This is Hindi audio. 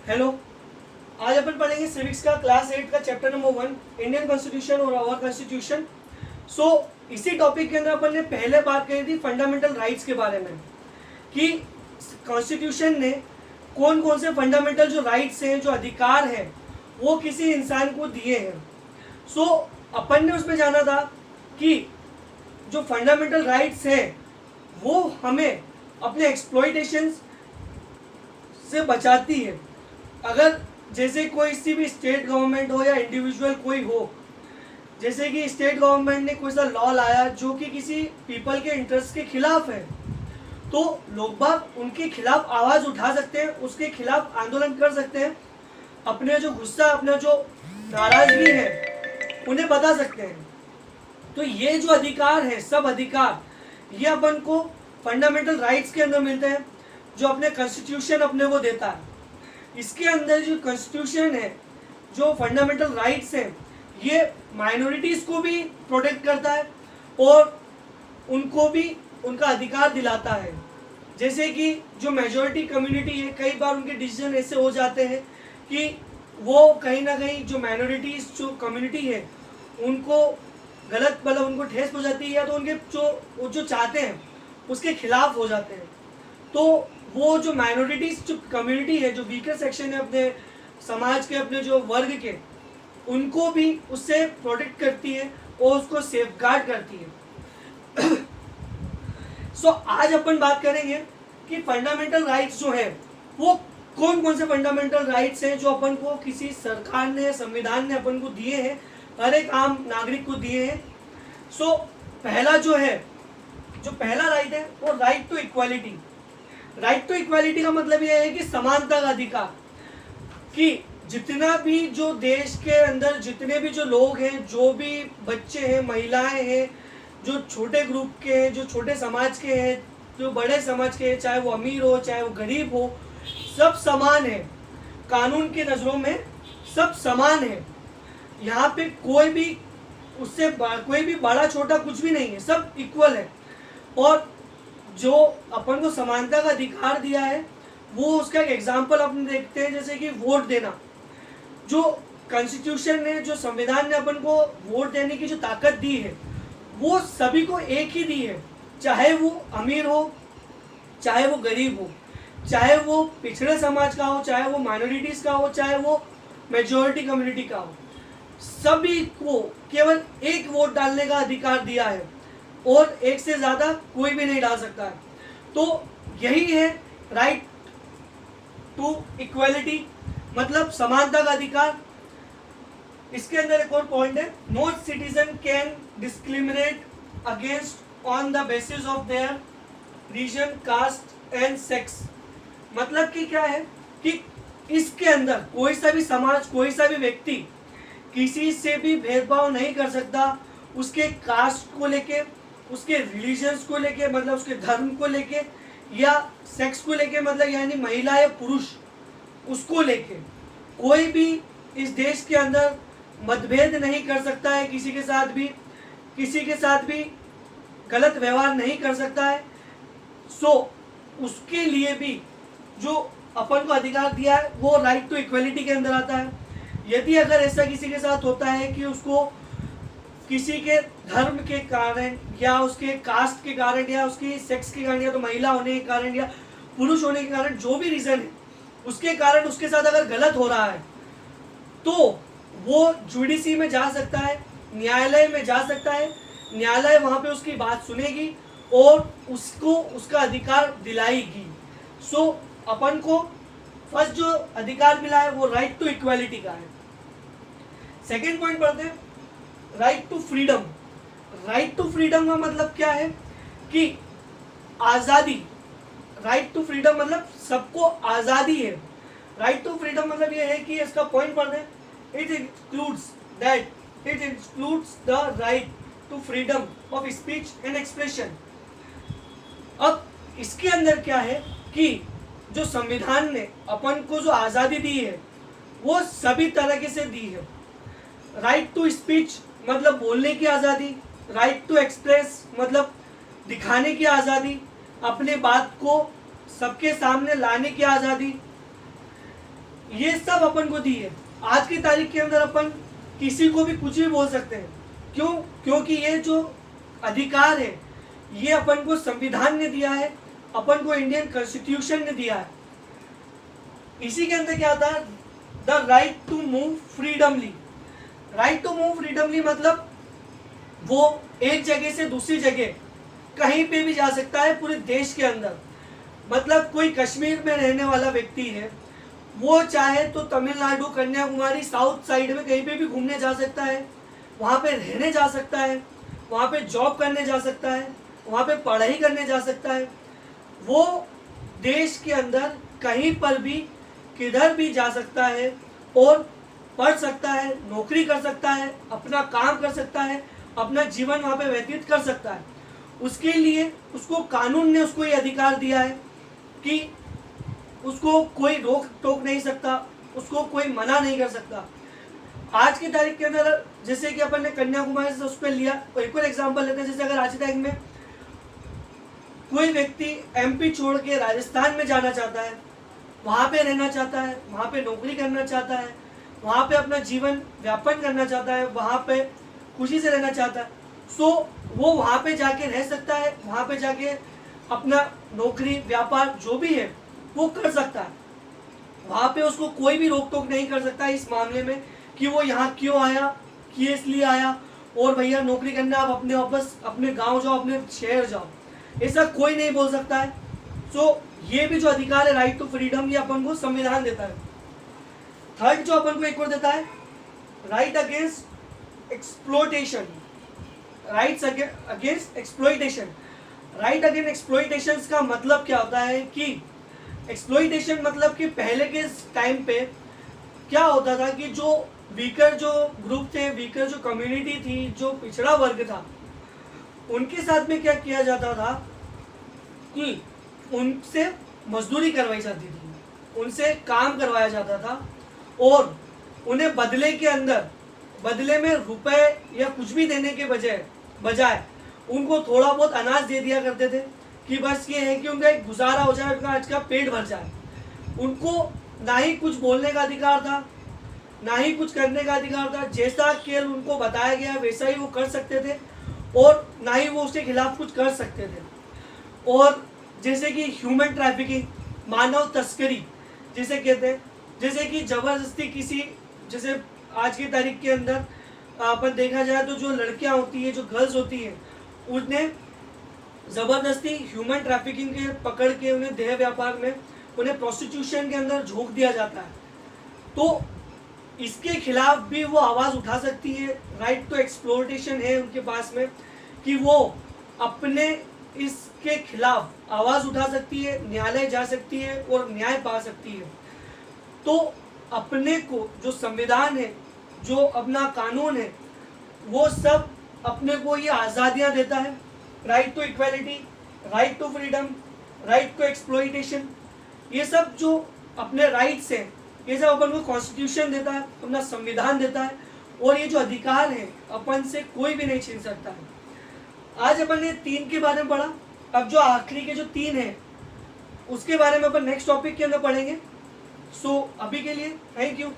हेलो। आज अपन पढ़ेंगे सिविक्स का क्लास 8 का चैप्टर नंबर 1 इंडियन कॉन्स्टिट्यूशन और आवर कॉन्स्टिट्यूशन। इसी टॉपिक के अंदर अपन ने पहले बात करी थी फंडामेंटल राइट्स के बारे में कि कॉन्स्टिट्यूशन ने कौन कौन से फंडामेंटल जो राइट्स हैं, जो अधिकार हैं, वो किसी इंसान को दिए हैं। अपन ने उसमें जाना था कि जो फंडामेंटल राइट्स हैं वो हमें अपने एक्सप्लॉइटेशन से बचाती है। अगर जैसे कोई सी भी स्टेट गवर्नमेंट हो या इंडिविजुअल कोई हो, जैसे कि स्टेट गवर्नमेंट ने कोई सा लॉ लाया जो कि किसी पीपल के इंटरेस्ट के खिलाफ है, तो लोग बाग उनके खिलाफ आवाज़ उठा सकते हैं, उसके खिलाफ आंदोलन कर सकते हैं, अपने जो गुस्सा, अपना जो नाराजगी है उन्हें बता सकते हैं। तो ये जो अधिकार है, सब अधिकार ये अपन को फंडामेंटल राइट्स के अंदर मिलते हैं, जो अपने कॉन्स्टिट्यूशन अपने को देता है। इसके अंदर जो कॉन्स्टिट्यूशन है, जो फंडामेंटल राइट्स हैं, ये माइनॉरिटीज़ को भी प्रोटेक्ट करता है और उनको भी उनका अधिकार दिलाता है। जैसे कि जो मेजॉरिटी कम्युनिटी है, कई बार उनके डिसीजन ऐसे हो जाते हैं कि वो कहीं ना कहीं जो माइनॉरिटीज़ जो कम्युनिटी है उनको गलत, मतलब उनको ठेस पहुंचाती है, या तो उनके जो चाहते हैं उसके खिलाफ हो जाते हैं। तो वो जो माइनॉरिटीज जो कम्युनिटी है, जो वीकर सेक्शन है अपने समाज के, अपने जो वर्ग के, उनको भी उससे प्रोटेक्ट करती है और उसको सेफगार्ड करती है। आज अपन बात करेंगे कि फंडामेंटल राइट्स जो है वो कौन कौन से फंडामेंटल राइट्स हैं जो अपन को किसी सरकार ने, संविधान ने अपन को दिए हैं, हर एक आम नागरिक को दिए हैं। पहला जो है, जो पहला राइट है वो right to equality. Right to equality का मतलब यह है कि समानता का अधिकार, कि जितना भी जो देश के अंदर जितने भी जो लोग हैं, जो भी बच्चे हैं, महिलाएं हैं, जो छोटे ग्रुप के हैं, जो छोटे समाज के हैं, जो बड़े समाज के हैं, चाहे वो अमीर हो चाहे वो गरीब हो, सब समान है। कानून की नज़रों में सब समान है। यहाँ पे कोई भी उससे कोई भी बड़ा छोटा कुछ भी नहीं है, सब इक्वल है। और जो अपन को समानता का अधिकार दिया है वो उसका एक एग्जाम्पल अपन देखते हैं, जैसे कि वोट देना। जो कॉन्स्टिट्यूशन ने, जो संविधान ने अपन को वोट देने की जो ताकत दी है वो सभी को एक ही दी है, चाहे वो अमीर हो चाहे वो गरीब हो, चाहे वो पिछड़े समाज का हो चाहे वो माइनॉरिटीज़ का हो चाहे वो मेजॉरिटी कम्युनिटी का हो, सभी को केवल एक वोट डालने का अधिकार दिया है और एक से ज़्यादा कोई भी नहीं डाल सकता है। तो यही है राइट टू इक्वालिटी, मतलब समानता का अधिकार। इसके अंदर एक और पॉइंट है, no citizen can discriminate against on the basis of their region, caste and sex. मतलब कि क्या है कि इसके अंदर कोई सा भी समाज, कोई सा भी व्यक्ति किसी से भी भेदभाव नहीं कर सकता, उसके कास्ट को लेके, उसके रिलीजन्स को लेके, मतलब उसके धर्म को लेके, या सेक्स को लेके, मतलब यानी महिला या पुरुष, उसको लेके कोई भी इस देश के अंदर मतभेद नहीं कर सकता है, किसी के साथ भी गलत व्यवहार नहीं कर सकता है। उसके लिए भी जो अपन को अधिकार दिया है वो राइट टू इक्वलिटी के अंदर आता है। यदि अगर ऐसा किसी के साथ होता है कि उसको किसी के धर्म के कारण या उसके कास्ट के कारण या उसकी सेक्स के कारण या तो महिला होने के कारण या पुरुष होने के कारण, जो भी रीज़न है उसके कारण उसके साथ अगर गलत हो रहा है, तो वो जुडिशरी में जा सकता है, न्यायालय में जा सकता है। न्यायालय वहाँ पे उसकी बात सुनेगी और उसको उसका अधिकार दिलाएगी। अपन को फर्स्ट जो अधिकार मिला है वो राइट टू इक्वालिटी का है। सेकेंड पॉइंट पढ़ते हैं, right to freedom. Right to freedom का मतलब क्या है कि आज़ादी। राइट टू फ्रीडम मतलब सबको आज़ादी है। राइट टू फ्रीडम मतलब ये है कि इसका पॉइंट पढ़ते हैं, it includes the right to freedom of speech and expression. अब इसके अंदर क्या है कि जो संविधान ने अपन को जो आज़ादी दी है वो सभी तरीके से दी है। राइट टू स्पीच मतलब बोलने की आज़ादी, राइट टू एक्सप्रेस मतलब दिखाने की आज़ादी, अपने बात को सबके सामने लाने की आज़ादी, ये सब अपन को दी है। आज की तारीख के अंदर अपन किसी को भी कुछ भी बोल सकते हैं। क्यों? क्योंकि ये जो अधिकार है ये अपन को संविधान ने दिया है, अपन को इंडियन कॉन्स्टिट्यूशन ने दिया है। इसी के अंदर क्या आता है? The right to move freedomly. Right to move freedomly मतलब वो एक जगह से दूसरी जगह कहीं पे भी जा सकता है पूरे देश के अंदर। मतलब कोई कश्मीर में रहने वाला व्यक्ति है, वो चाहे तो तमिलनाडु, कन्याकुमारी, साउथ साइड में कहीं पे भी घूमने जा सकता है, वहाँ पे रहने जा सकता है, वहाँ पे जॉब करने जा सकता है, वहाँ पे पढ़ाई करने जा सकता है। वो देश के अंदर कहीं पर भी किधर भी जा सकता है और पढ़ सकता है, नौकरी कर सकता है, अपना काम कर सकता है, अपना जीवन वहाँ पे व्यतीत कर सकता है। उसके लिए उसको कानून ने उसको ये अधिकार दिया है कि उसको कोई रोक टोक नहीं सकता, उसको कोई मना नहीं कर सकता। आज की तारीख के अंदर जैसे कि अपन ने कन्याकुमारी से उस पर लिया, एक और एग्जांपल लेते हैं। जैसे अगर आज की तारीख में कोई व्यक्ति एमपी छोड़ के राजस्थान में जाना चाहता है, वहाँ पे रहना चाहता है, वहाँ पे नौकरी करना चाहता है, वहाँ पे अपना जीवन व्यापन करना चाहता है, वहाँ पे खुशी से रहना चाहता है, सो वो वहाँ पे जाके रह सकता है, वहाँ पे जाके अपना नौकरी व्यापार जो भी है वो कर सकता है। वहाँ पे उसको कोई भी रोक टोक नहीं कर सकता इस मामले में कि वो यहाँ क्यों आया, किस इसलिए आया, और भैया नौकरी करना आप अपने वापस अपने गांव जाओ, अपने शहर जाओ, ऐसा कोई नहीं बोल सकता है। सो ये भी जो अधिकार है राइट टू फ्रीडम, ये अपन को संविधान देता है। थर्ड जो अपन को एक और देता है, right against exploitation. Rights against exploitation. Right against exploitation का मतलब क्या होता है कि एक्सप्लोइटेशन मतलब कि पहले के टाइम पे क्या होता था कि जो वीकर जो ग्रुप थे, वीकर जो कम्युनिटी थी, जो पिछड़ा वर्ग था, उनके साथ में क्या किया जाता था कि उनसे मजदूरी करवाई जाती थी, उनसे काम करवाया जाता था, और उन्हें बदले में रुपए या कुछ भी देने के बजाय उनको थोड़ा बहुत अनाज दे दिया करते थे कि बस ये है कि उनका एक गुजारा हो जाए, उनका आज का पेट भर जाए। उनको ना ही कुछ बोलने का अधिकार था, ना ही कुछ करने का अधिकार था। जैसा खेल उनको बताया गया वैसा ही वो कर सकते थे, और ना ही वो उसके खिलाफ कुछ कर सकते थे। और जैसे कि ह्यूमन ट्रैफिकिंग, मानव तस्करी जिसे कहते हैं, जैसे कि जबरदस्ती किसी, जैसे आज की तारीख के अंदर अपन देखा जाए तो जो लड़कियां होती है, जो गर्ल्स होती हैं, उन्हें जबरदस्ती ह्यूमन ट्रैफिकिंग के पकड़ के उन्हें देह व्यापार में, उन्हें प्रोस्टिट्यूशन के अंदर झोंक दिया जाता है। तो इसके खिलाफ भी वो आवाज़ उठा सकती है। राइट टू एक्सप्लोइटेशन है उनके पास में कि वो अपने इसके खिलाफ आवाज़ उठा सकती है, न्यायालय जा सकती है और न्याय पा सकती है। तो अपने को जो संविधान है, जो अपना कानून है, वो सब अपने को ये आज़ादियाँ देता है। Right to equality, right to freedom, right to exploitation, ये सब जो अपने राइट्स हैं, ये सब अपन को कॉन्स्टिट्यूशन देता है, अपना संविधान देता है, और ये जो अधिकार है अपन से कोई भी नहीं छीन सकता है। आज अपन ने 3 के बारे में पढ़ा, अब जो आखिरी के जो 3 हैं उसके बारे में अपन नेक्स्ट टॉपिक के अंदर पढ़ेंगे। सो अभी के लिए थैंक यू।